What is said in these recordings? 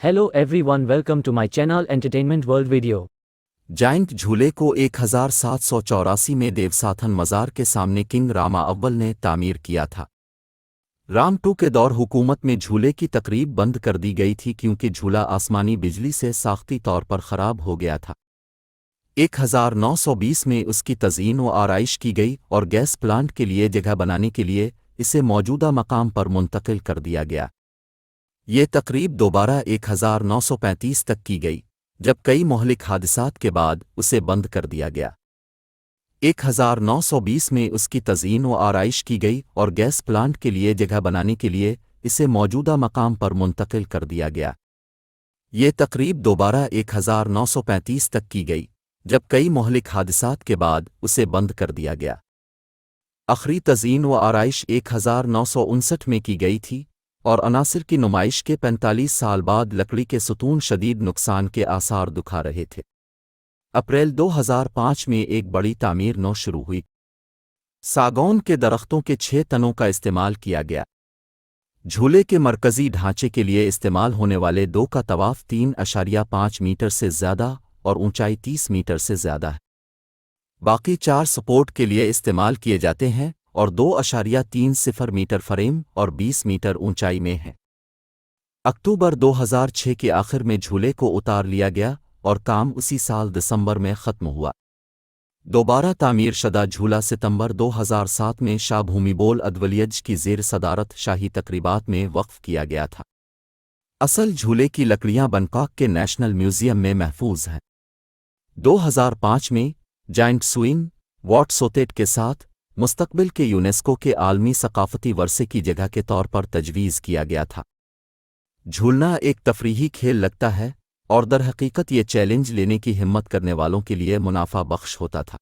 Hello everyone, welcome to my channel Entertainment World Video. Giant झूले को 1784 में देवसाथन मज़ार के सामने किंग रामा अव्वल ने तामीर किया था। राम टू के दौर हुकूमत में झूले की तकरीब बंद कर दी गई थी क्योंकि झूला आसमानी बिजली से साख्ती तौर पर ख़राब हो गया था। 1920 में उसकी तज़ीन व आराइश की गई और गैस प्लांट के लिए जगह बनाने के लिए इसे मौजूदा मकाम पर मुंतकिल कर दिया गया। ये तकरीब दोबारा 1935 तक की गई, जब कई मोहलिक हादसात के बाद उसे बंद कर दिया गया। 1920 में उसकी तज़ीन व आराइश की गई और गैस प्लांट के लिए जगह बनाने के लिए इसे मौजूदा मकाम पर मुंतकिल कर दिया गया। ये तकरीब दोबारा 1935 तक की गई, जब कई मोहलिक हादसात के बाद उसे बंद कर दिया गया। आखिरी तज़ीन व आराइश 1959 में की गई थी और अनासिर की नुमाइश के 45 साल बाद लकड़ी के सतून शदीद नुकसान के आसार दिखा रहे थे। अप्रैल 2005 में एक बड़ी तामीर नौ शुरू हुई। सागौन के दरख्तों के 6 तनों का इस्तेमाल किया गया। झूले के मरकज़ी ढांचे के लिए इस्तेमाल होने वाले 2 का तवाफ़ 3.5 मीटर से ज़्यादा और ऊंचाई 30 मीटर से ज़्यादा है। बाकी 4 सपोर्ट के लिए इस्तेमाल किए जाते हैं और 2.30 मीटर फ्रेम और 20 मीटर ऊंचाई में है। अक्टूबर 2006 के आखिर में झूले को उतार लिया गया और काम उसी साल दिसंबर में ख़त्म हुआ। दोबारा तामीर शदा झूला सितंबर 2007 में शाह भूमिबोल अदवलियज की ज़ेर सदारत शाही तकरीबात में वक्फ किया गया था। असल झूले की लकड़ियां बैंकॉक के नेशनल म्यूज़ियम में महफूज हैं। 2005 में जाइंट स्विंग वॉट सोतेट के साथ मुस्तकबिल के यूनेस्को के आलमी सकाफती वर्से की जगह के तौर पर तजवीज़ किया गया था। झूलना एक तफरीही खेल लगता है और दरहकीकत ये चैलेंज लेने की हिम्मत करने वालों के लिए मुनाफा बख्श होता था।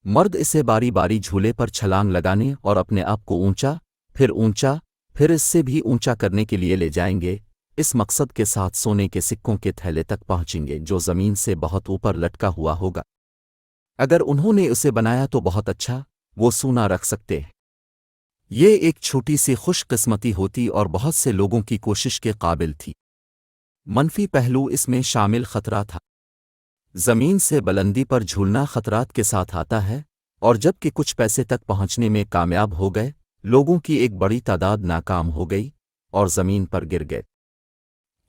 मर्द इसे बारी बारी झूले पर छलांग लगाने और अपने आप को ऊंचा, फिर इससे भी ऊंचा करने के लिए ले जाएंगे। इस मकसद के साथ सोने के सिक्कों के थैले तक पहुंचेंगे जो ज़मीन से बहुत ऊपर लटका हुआ होगा। अगर उन्होंने उसे बनाया तो बहुत अच्छा, वो सोना रख सकते हैं। ये एक छोटी सी खुशकिस्मती होती और बहुत से लोगों की कोशिश के काबिल थी। मनफी पहलू इसमें शामिल खतरा था। ज़मीन से बुलंदी पर झूलना खतरात के साथ आता है और जबकि कुछ पैसे तक पहुंचने में कामयाब हो गए, लोगों की एक बड़ी तादाद नाकाम हो गई और ज़मीन पर गिर गए।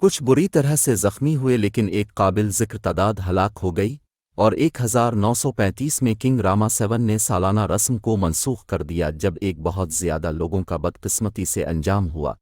कुछ बुरी तरह से ज़ख्मी हुए, लेकिन एक काबिल ज़िक्र तादाद हलाक हो गई और 1935 में किंग रामा 7 ने सालाना रस्म को मनसूख कर दिया, जब एक बहुत ज़्यादा लोगों का बदकिस्मती से अंजाम हुआ।